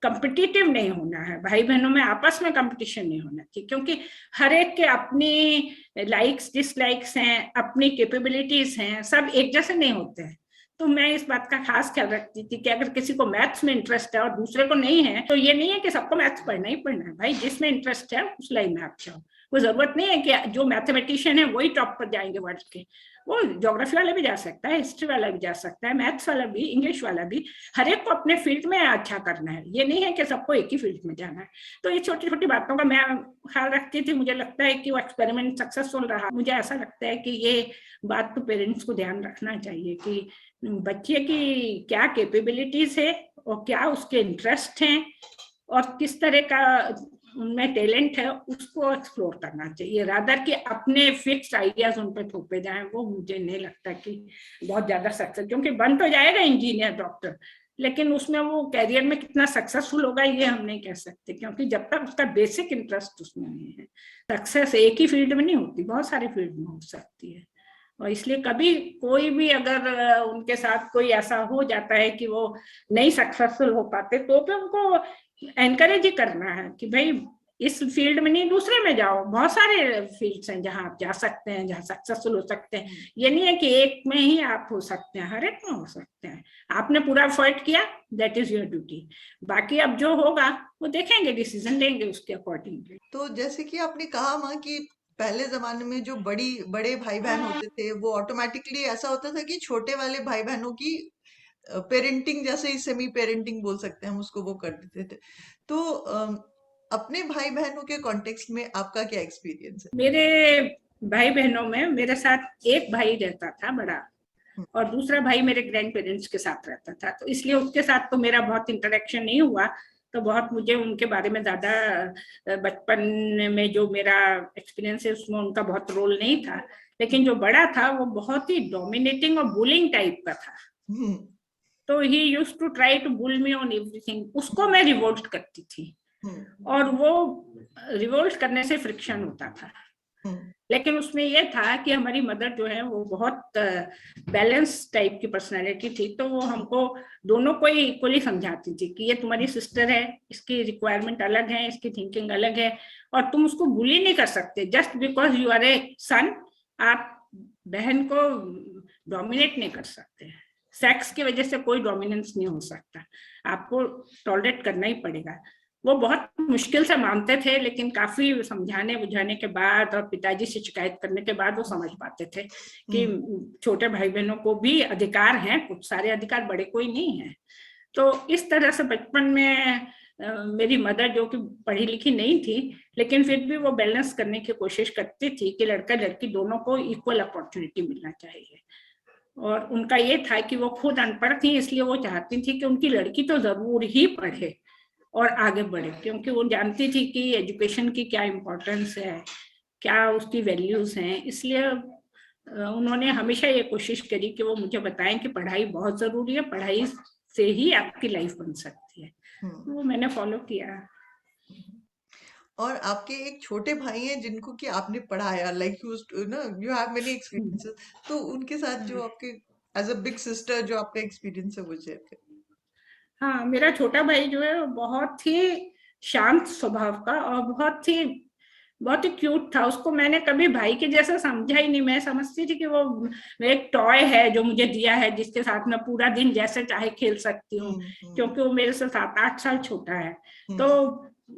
B: कंपिटिटिव नहीं होना है, भाई बहनों में आपस में कंपटीशन नहीं होना चाहिए, क्योंकि हर एक के अपनी लाइक्स डिसलाइक्स हैं, अपनी कैपेबिलिटीज हैं, सब एक जैसे नहीं होते हैं। तो मैं इस बात का खास ख्याल रखती थी कि अगर किसी को मैथ्स में इंटरेस्ट है और दूसरे को नहीं है तो ये नहीं है कि सबको मैथ्स पढ़ना ही पढ़ना है। भाई जिसमें इंटरेस्ट है उस लाइन में आप जाओ। कोई जरूरत नहीं है कि जो मैथमेटिशियन है वही टॉप पर जाएंगे वर्ल्ड के। वो ज्योग्राफी वाला भी जा सकता है, हिस्ट्री वाला भी जा सकता है, मैथ्स वाला भी, इंग्लिश वाला भी। हर एक को अपने फील्ड में अच्छा करना है, ये नहीं है कि सबको एक ही फील्ड में जाना है। तो ये छोटी छोटी बातों का मैं ख्याल रखती थी। मुझे लगता है कि वो एक्सपेरिमेंट सक्सेसफुल रहा। मुझे ऐसा लगता है कि ये बात तो पेरेंट्स को ध्यान रखना चाहिए कि बच्चे की क्या कैपेबिलिटीज है और क्या उसके इंटरेस्ट हैं और किस तरह का उनमें टैलेंट है, उसको एक्सप्लोर करना चाहिए, रादर कि अपने फिक्स्ड आइडियाज उन पर थोपे जाएं। वो मुझे नहीं लगता कि बहुत ज्यादा सक्सेस, क्योंकि बन तो जाएगा इंजीनियर डॉक्टर, लेकिन उसमें वो कैरियर में कितना सक्सेसफुल होगा ये हम नहीं कह सकते, क्योंकि जब तक उसका बेसिक इंटरेस्ट उसमें नहीं है। सक्सेस एक ही फील्ड में नहीं होती, बहुत सारे फील्ड में हो सकती है। और इसलिए कभी कोई भी अगर उनके साथ कोई ऐसा हो जाता है कि वो नहीं सक्सेसफुल हो पाते, तो फिर उनको एनकरेज ही करना है कि भाई इस फील्ड में नहीं, दूसरे में जाओ, बहुत सारे फील्ड्स हैं जहां आप जा सकते हैं, जहां सक्सेसफुल हो सकते हैं। ये नहीं है कि एक में ही आप हो सकते हैं, हर एक में हो सकते हैं। आपने पूरा एफर्ट किया, दैट इज योर ड्यूटी। बाकी अब जो होगा वो देखेंगे, डिसीजन लेंगे उसके अकॉर्डिंगली।
A: तो जैसे कि आपने कहा माँ कि पहले जमाने में जो बड़े भाई बहन होते थे, वो ऑटोमेटिकली ऐसा होता था कि छोटे वाले भाई बहनों की पेरेंटिंग, जैसे ही सेमी पेरेंटिंग बोल सकते हैं हम उसको, वो कर देते थे। तो अपने भाई बहनों के कॉन्टेक्स्ट में आपका क्या एक्सपीरियंस है?
B: मेरे भाई बहनों में मेरे साथ एक भाई रहता था बड़ा, और दूसरा भाई मेरे ग्रैंड पेरेंट्स के साथ रहता था, तो इसलिए उसके साथ तो मेरा बहुत इंटरेक्शन नहीं हुआ। तो बहुत मुझे उनके बारे में ज्यादा बचपन में जो मेरा एक्सपीरियंस है उसमें उनका बहुत रोल नहीं था। लेकिन जो बड़ा था वो बहुत ही डोमिनेटिंग और बुलिंग टाइप का था।
A: हम्म,
B: तो he used to try to bully me on everything. उसको मैं रिवोल्ट करती थी, और वो रिवोल्ट करने से फ्रिक्शन होता था। लेकिन उसमें ये था कि हमारी मदर जो है वो बहुत बैलेंस टाइप की पर्सनालिटी थी, तो वो हमको दोनों को ही इक्वली समझाती थी कि ये तुम्हारी सिस्टर है, इसकी रिक्वायरमेंट अलग है, इसकी थिंकिंग अलग है, और तुम उसको बुली नहीं कर सकते just because you R A सन। आप बहन को डोमिनेट नहीं कर सकते, सेक्स की वजह से कोई डोमिनेंस नहीं हो सकता, आपको टॉलरेट करना ही पड़ेगा। वो बहुत मुश्किल से मानते थे, लेकिन काफी समझाने बुझाने के बाद और पिताजी से शिकायत करने के बाद वो समझ पाते थे कि छोटे भाई बहनों को भी अधिकार हैं, कुछ सारे अधिकार बड़े कोई नहीं है। तो इस तरह से बचपन में मेरी मदर, जो कि पढ़ी लिखी नहीं थी, लेकिन फिर भी वो बैलेंस करने की कोशिश करती थी कि लड़का लड़की दोनों को इक्वल अपॉर्चुनिटी मिलना चाहिए। और उनका ये था कि वो खुद अनपढ़ थी, इसलिए वो चाहती थी कि उनकी लड़की तो जरूर ही पढ़े और आगे बढ़े, क्योंकि वो जानती थी कि एजुकेशन की क्या इम्पोर्टेंस है, क्या उसकी वैल्यूज हैं। इसलिए उन्होंने हमेशा ये कोशिश करी कि वो मुझे बताएं कि पढ़ाई बहुत जरूरी है, पढ़ाई से ही आपकी लाइफ बन सकती है। वो मैंने फॉलो किया।
A: और आपके एक छोटे भाई हैं जिनको कि आपने पढ़ाया, like you have many experiences, तो उनके साथ जो आपके एज अ बिग सिस्टर जो आपका एक्सपीरियंस है वो शेयर करें।
B: हाँ, मेरा छोटा भाई जो है बहुत ही शांत स्वभाव का और बहुत ही क्यूट था। उसको मैंने कभी भाई के जैसा समझा ही नहीं। मैं समझती थी कि वो एक टॉय है जो मुझे दिया है, जिसके साथ मैं पूरा दिन जैसे चाहे खेल सकती हूँ, क्योंकि वो मेरे से 7-8 साल छोटा है। तो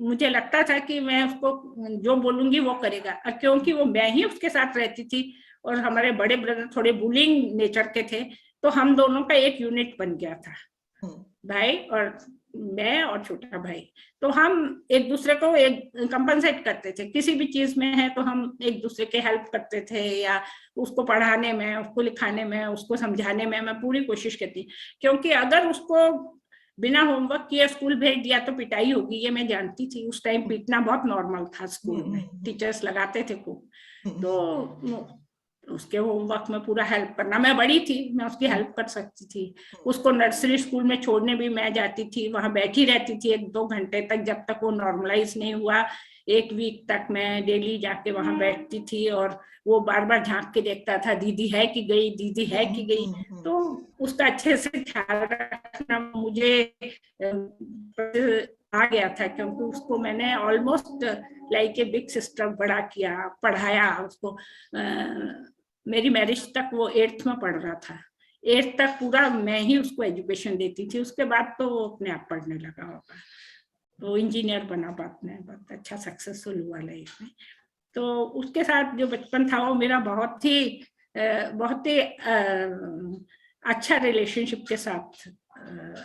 B: मुझे लगता था कि मैं उसको जो बोलूंगी वो करेगा, क्योंकि वो मैं ही उसके साथ रहती थी और हमारे बड़े ब्रदर थोड़े बुलिंग नेचर के थे, तो हम दोनों का एक यूनिट बन गया था, भाई और मैं और छोटा भाई। तो हम एक दूसरे को एक कंपनसेट करते थे, किसी भी चीज में है तो हम एक दूसरे के हेल्प करते थे, या उसको पढ़ाने में, उसको लिखाने में, उसको समझाने में मैं पूरी कोशिश करती, क्योंकि अगर उसको बिना होमवर्क किए स्कूल भेज दिया तो पिटाई होगी, ये मैं जानती थी। उस टाइम पीटना बहुत नॉर्मल था स्कूल में, टीचर्स लगाते थे खूब। तो उसके होमवर्क में पूरा हेल्प करना, मैं बड़ी थी, मैं उसकी हेल्प कर सकती थी। उसको नर्सरी स्कूल में छोड़ने भी मैं जाती थी, वहां बैठी रहती थी 1-2 घंटे तक, जब तक वो नॉर्मलाइज नहीं हुआ। 1 वीक तक मैं डेली जाके वहां बैठती थी, और वो बार बार झांक के देखता था, दीदी है कि गई, दीदी है कि गई। तो उसका अच्छे से ख्याल रखना मुझे आ गया था, क्योंकि उसको मैंने almost like a big sister बड़ा किया, पढ़ाया उसको। मेरी मैरिज तक वो 8th में पढ़ रहा था, 8th तक पूरा मैं ही उसको एजुकेशन देती थी। उसके बाद तो वो अपने आप पढ़ने लगा होगा, तो इंजीनियर बना बाद में, बहुत अच्छा सक्सेसफुल हुआ लाइफ में। तो उसके साथ जो बचपन था वो मेरा बहुत ही अच्छा रिलेशनशिप के साथ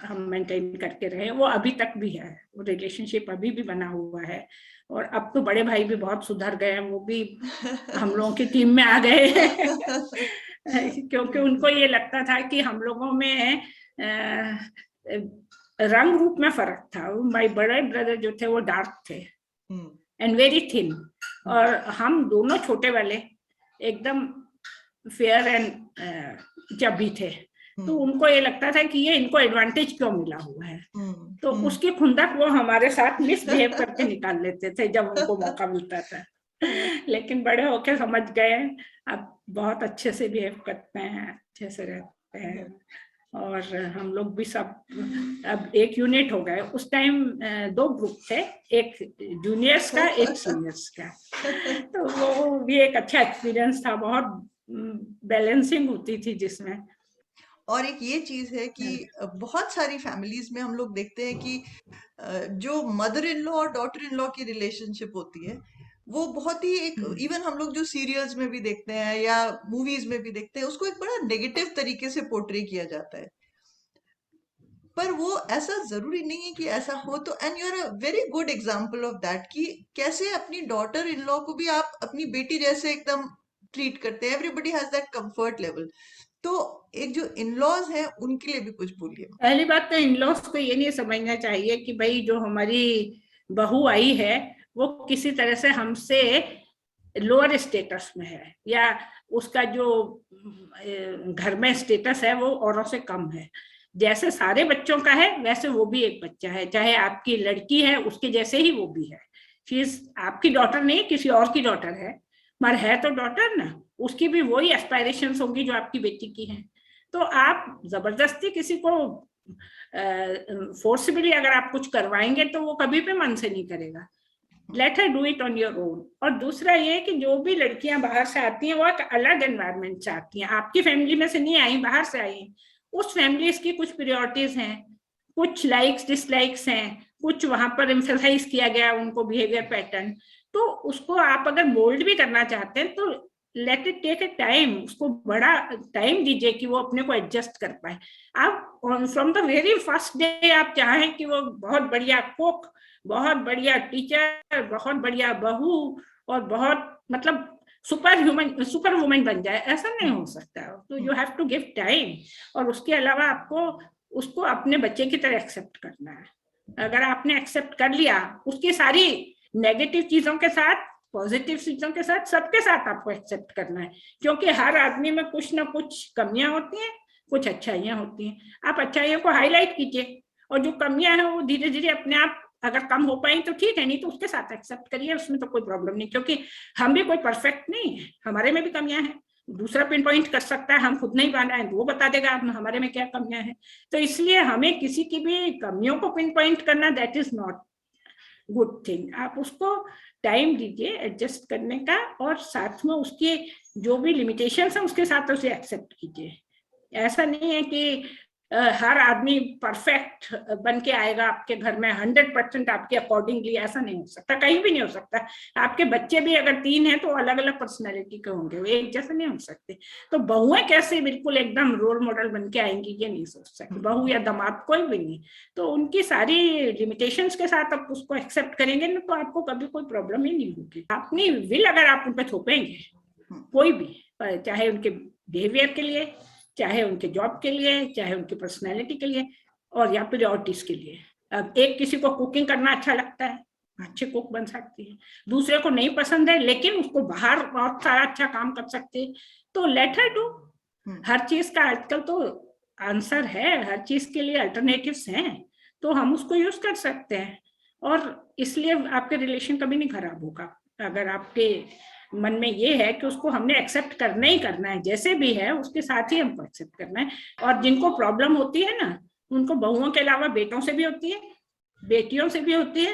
B: हम मेंटेन करके रहे। वो अभी तक भी है, वो रिलेशनशिप अभी भी बना हुआ है। और अब तो बड़े भाई भी बहुत सुधर गए हैं, वो भी हम लोगों की टीम में आ गए क्योंकि उनको ये लगता था कि हम लोगों में रंग रूप में फर्क था। माय बड़े ब्रदर जो थे वो डार्क थे एंड वेरी थिन, और हम दोनों छोटे वाले एकदम फेयर एंड चबी थे। तो उनको ये लगता था कि ये इनको एडवांटेज क्यों मिला हुआ है, तो उसकी खुंदक वो हमारे साथ मिसबिहेव करके निकाल लेते थे जब उनको मौका मिलता था। लेकिन बड़े होके समझ गए, अब बहुत अच्छे से बिहेव करते हैं, अच्छे से रहते हैं। और हम लोग भी सब अब एक यूनिट हो गए। उस टाइम 2 ग्रुप थे, एक जूनियर्स का, एक सीनियर्स का। तो वो भी एक अच्छा एक्सपीरियंस था, बहुत बैलेंसिंग होती थी जिसमें।
A: और एक ये चीज है कि बहुत सारी फैमिलीज में हम लोग देखते हैं कि जो मदर इन लॉ और डॉटर इन लॉ की रिलेशनशिप होती है, वो बहुत ही एक, इवन हम लोग जो सीरियल्स में भी देखते हैं या मूवीज में भी देखते हैं, उसको एक बड़ा नेगेटिव तरीके से पोर्ट्रे किया जाता है। पर वो ऐसा जरूरी नहीं है कि ऐसा हो। तो and you are a very good example of that कि कैसे अपनी डॉटर इन लॉ को भी आप अपनी बेटी जैसे एकदम ट्रीट करते हैं। Everybody has that comfort level. तो एक जो इन लॉज है उनके लिए भी कुछ बोलिए।
B: पहली बात तो इन लॉज को ये नहीं समझना चाहिए कि भाई जो हमारी बहू आई है वो किसी तरह से हमसे लोअर स्टेटस में है, या उसका जो घर में स्टेटस है वो औरों से कम है। जैसे सारे बच्चों का है वैसे वो भी एक बच्चा है, चाहे आपकी लड़की है उसके जैसे ही वो भी है। चीज आपकी डॉटर नहीं, किसी और की डॉटर है, मगर है तो डॉटर ना, उसकी भी वही एस्पायरेशंस होंगी जो आपकी बेटी की हैं। तो आप जबरदस्ती किसी को फोर्सिबली अगर आप कुछ करवाएंगे तो वो कभी भी मन से नहीं करेगा। Let her do it on your own. और दूसरा ये कि जो भी लड़कियां बाहर से आती हैं वो एक अलग एनवायरनमेंट से आती हैं, आपकी फैमिली में से नहीं आई, बाहर से आई। उस फैमिलीज की कुछ प्रायोरिटीज हैं, कुछ लाइक्स डिसलाइक्स हैं, कुछ वहां पर एम्फेसाइज किया गया उनको बिहेवियर पैटर्न। तो उसको आप अगर मोल्ड भी करना चाहते हैं तो let it take a time, उसको बड़ा टाइम दीजिए कि वो अपने को एडजस्ट कर पाए। आप from the very first day आप चाहें कि वो बहुत बढ़िया कुक, बहुत बढ़िया टीचर, बहुत बढ़िया बहू और बहुत मतलब सुपर वुमेन बन जाए, ऐसा नहीं हो सकता। तो you have to give time. और उसके अलावा आपको उसको अपने बच्चे की तरह एक्सेप्ट करना है। अगर आपने एक्सेप्ट कर लिया उसकी सारी नेगेटिव चीजों के साथ, पॉजिटिव चीजों के साथ, सबके साथ आपको एक्सेप्ट करना है, क्योंकि हर आदमी में कुछ ना कुछ कमियां होती हैं, कुछ अच्छाइयां होती हैं। आप अच्छाइयों को हाईलाइट कीजिए और जो कमियां हैं वो धीरे धीरे अपने आप अगर कम हो पाई तो ठीक है, नहीं तो उसके साथ एक्सेप्ट करिए, उसमें तो कोई प्रॉब्लम नहीं। क्योंकि हम भी कोई परफेक्ट नहीं है, हमारे में भी कमियां हैं। दूसरा पिन पॉइंट कर सकता है, हम खुद नहीं बना है वो बता देगा हमारे में क्या कमियां हैं। तो इसलिए हमें किसी की भी कमियों को पिन पॉइंट करना that is not good thing. आप उसको टाइम दीजिए एडजस्ट करने का, और साथ में उसके जो भी लिमिटेशंस हैं उसके साथ उसे एक्सेप्ट कीजिए। ऐसा नहीं है कि हर आदमी परफेक्ट बन के आएगा आपके घर में 100% आपके अकॉर्डिंगली, ऐसा नहीं हो सकता, कहीं भी नहीं हो सकता। आपके बच्चे भी अगर 3 हैं तो अलग अलग पर्सनैलिटी के होंगे, वो एक जैसे नहीं हो सकते। तो बहुएं कैसे बिल्कुल एकदम रोल मॉडल बन के आएंगी ये नहीं सोच सकते, बहू या दामाद कोई भी नहीं। तो उनकी सारी लिमिटेशंस के साथ आप उसको एक्सेप्ट करेंगे ना तो आपको कभी कोई प्रॉब्लम ही नहीं होगी। अपनी विल अगर आप उन पर थोपेंगे कोई भी, चाहे उनके बिहेवियर के लिए, चाहे उनके जॉब के लिए, चाहे उनकी पर्सनैलिटी के लिए, और या प्रायोरिटीज के लिए। अब एक किसी को कुकिंग करना अच्छा लगता है, अच्छे कुक बन सकती है, दूसरे को नहीं पसंद है लेकिन उसको बाहर बहुत सारा अच्छा काम कर सकती है, तो लेट हर डू। हर चीज का आजकल तो आंसर है, हर चीज के लिए अल्टरनेटिव्स हैं, तो हम उसको यूज कर सकते हैं। और इसलिए आपके रिलेशन कभी नहीं खराब होगा अगर आपके मन में ये है कि उसको हमने एक्सेप्ट करना ही करना है, जैसे भी है उसके साथ ही हमको एक्सेप्ट करना है। और जिनको प्रॉब्लम होती है ना, उनको बहुओं के अलावा बेटों से भी होती है, बेटियों से भी होती है,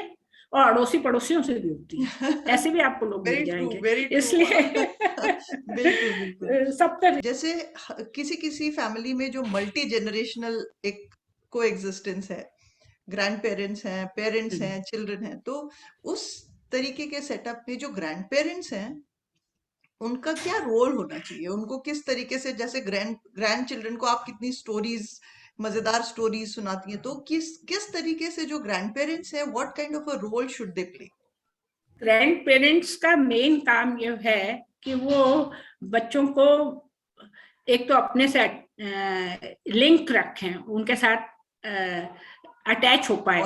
B: और अड़ोसी पड़ोसियों से भी होती है। ऐसे भी आपको लोग मिल जाएंगे, इसलिए
A: बिल्कुल बिल्कुल।
B: सबका
A: जैसे किसी किसी फैमिली में जो मल्टी जनरेशनल एक को एग्जिस्टेंस है, ग्रैंड पेरेंट्स हैं, पेरेंट्स हैं, चिल्ड्रन हैं, तो उस तरीके के सेटअप में जो ग्रैंड पेरेंट्स हैं उनका क्या रोल होना चाहिए? उनको किस तरीके से, जैसे ग्रैंड ग्रैंड चिल्ड्रन को आप कितनी स्टोरीज, मजेदार स्टोरीज सुनाती हैं, तो किस किस तरीके से जो ग्रैंड पेरेंट्स हैं what kind of a role should they play?
B: Grandparents का मेन काम ये है कि वो बच्चों को एक तो अपने से लिंक रखें, उनके साथ अटैच हो पाए,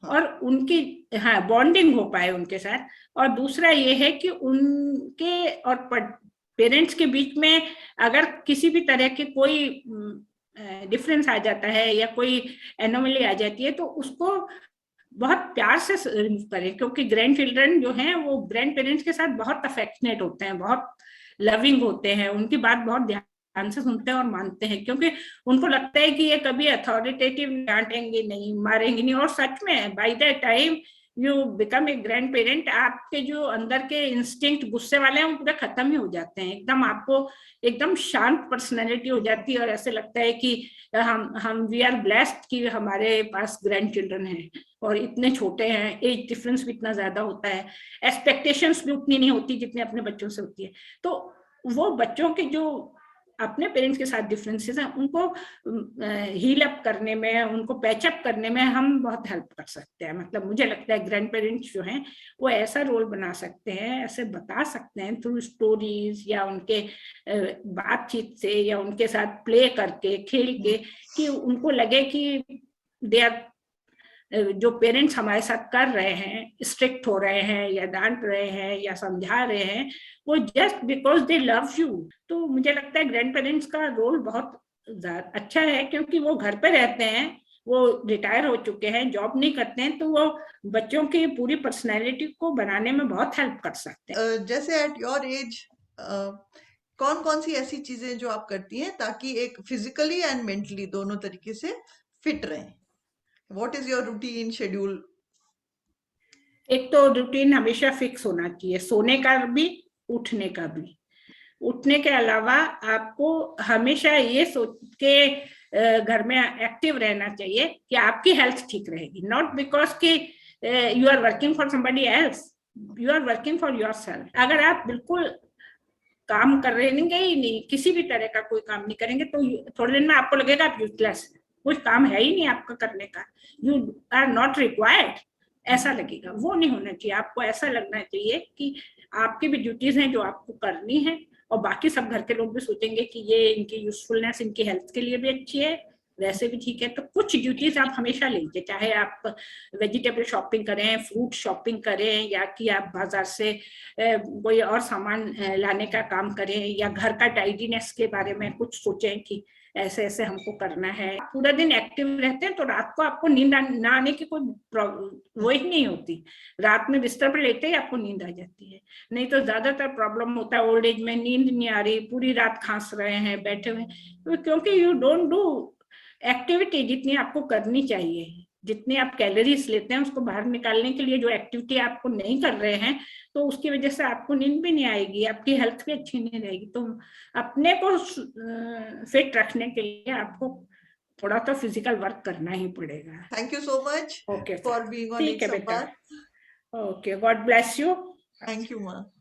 B: और उनकी बॉन्डिंग हो पाए उनके साथ। और दूसरा ये है कि उनके और पेरेंट्स के बीच में अगर किसी भी तरह के कोई डिफरेंस आ जाता है या कोई एनोमली आ जाती है तो उसको बहुत प्यार से रिमूव करें, क्योंकि ग्रैंड चिल्ड्रन जो हैं वो ग्रैंड पेरेंट्स के साथ बहुत अफेक्शनेट होते हैं, बहुत लविंग होते हैं, उनकी बात बहुत ध्यान से सुनते हैं और मानते हैं, क्योंकि उनको लगता है कि ये कभी अथॉरिटेटिव डांटेंगे नहीं, मारेंगे नहीं। और सच में by the time you become a grand parent, आपके जो अंदर के इंस्टिंक्ट गुस्से वाले हैं वो पूरे खत्म ही हो जाते हैं, एकदम आपको एकदम शांत पर्सनैलिटी हो जाती है, और ऐसे लगता है कि हम वी आर ब्लेस्ड कि हमारे पास ग्रैंड चिल्ड्रन हैं, और इतने छोटे हैं, एज डिफरेंस भी इतना ज्यादा होता है, एक्सपेक्टेशंस भी उतनी नहीं होती जितनी अपने बच्चों से होती है। तो वो बच्चों के जो अपने पेरेंट्स के साथ डिफरेंसेस हैं उनको हील अप करने में, उनको पैचअप करने में हम बहुत हेल्प कर सकते हैं। मतलब मुझे लगता है ग्रैंड पेरेंट्स जो हैं वो ऐसा रोल बना सकते हैं, ऐसे बता सकते हैं थ्रू स्टोरीज या उनके बातचीत से या उनके साथ प्ले करके, खेल के, कि उनको लगे कि दे आर, जो पेरेंट्स हमारे साथ कर रहे हैं, स्ट्रिक्ट हो रहे हैं या डांट रहे हैं या समझा रहे हैं, वो just because they love you. तो मुझे लगता है ग्रैंड पेरेंट्स का रोल बहुत अच्छा है, क्योंकि वो घर पे रहते हैं, वो रिटायर हो चुके हैं, जॉब नहीं करते हैं, तो वो बच्चों की पूरी पर्सनैलिटी को बनाने में बहुत हेल्प कर सकते हैं।
A: जैसे एट योर एज कौन कौन सी ऐसी चीजें जो आप करती हैं ताकि एक फिजिकली एंड मेंटली दोनों तरीके से फिट रहें? What is your routine schedule?
B: एक तो रूटीन हमेशा फिक्स होना चाहिए, सोने का भी, उठने का भी। उठने के अलावा आपको हमेशा ये सोच के घर में एक्टिव रहना चाहिए कि आपकी हेल्थ ठीक रहेगी, नॉट बिकॉज कि you are working for somebody else, you are working for yourself. अगर आप बिल्कुल काम कर रहेंगे ही नहीं, किसी भी तरह का कोई काम नहीं करेंगे, तो थोड़े दिन में आपको लगेगा आप यूजलेस, कुछ काम है ही नहीं आपका करने का, यू आर नॉट रिक्वायर्ड, ऐसा लगेगा। वो नहीं होना चाहिए, आपको ऐसा लगना चाहिए कि आपकी भी ड्यूटीज हैं जो आपको करनी है, और बाकी सब घर के लोग भी सोचेंगे कि ये इनकी यूजफुलनेस इनकी हेल्थ के लिए भी अच्छी है, वैसे भी ठीक है। तो कुछ ड्यूटीज आप हमेशा लीजिए, चाहे आप वेजिटेबल शॉपिंग करें, फ्रूट शॉपिंग करें, या कि आप बाजार से कोई और सामान लाने का काम करें, या घर का टाइडीनेस के बारे में कुछ सोचें कि ऐसे ऐसे हमको करना है। पूरा दिन एक्टिव रहते हैं तो रात को आपको नींद ना आने की कोई वो ही नहीं होती, रात में बिस्तर पर लेते ही आपको नींद आ जाती है। नहीं तो ज्यादातर प्रॉब्लम होता है ओल्ड एज में, नींद नहीं आ रही, पूरी रात खांस रहे हैं, बैठे हुए, तो क्योंकि यू डोंट डू एक्टिविटी जितनी आपको करनी चाहिए, जितनी आप कैलोरीज लेते हैं उसको बाहर निकालने के लिए जो एक्टिविटी आपको नहीं कर रहे हैं, तो उसकी वजह से आपको नींद भी नहीं आएगी, आपकी हेल्थ भी अच्छी नहीं रहेगी। तो अपने को फिट रखने के लिए आपको थोड़ा तो फिजिकल वर्क करना ही पड़ेगा।
A: Thank you so much
B: okay
A: for being on
B: ठीक
A: एक
B: है बेटा,
A: संवाद।
B: Okay, God bless you.
A: Thank you माँ।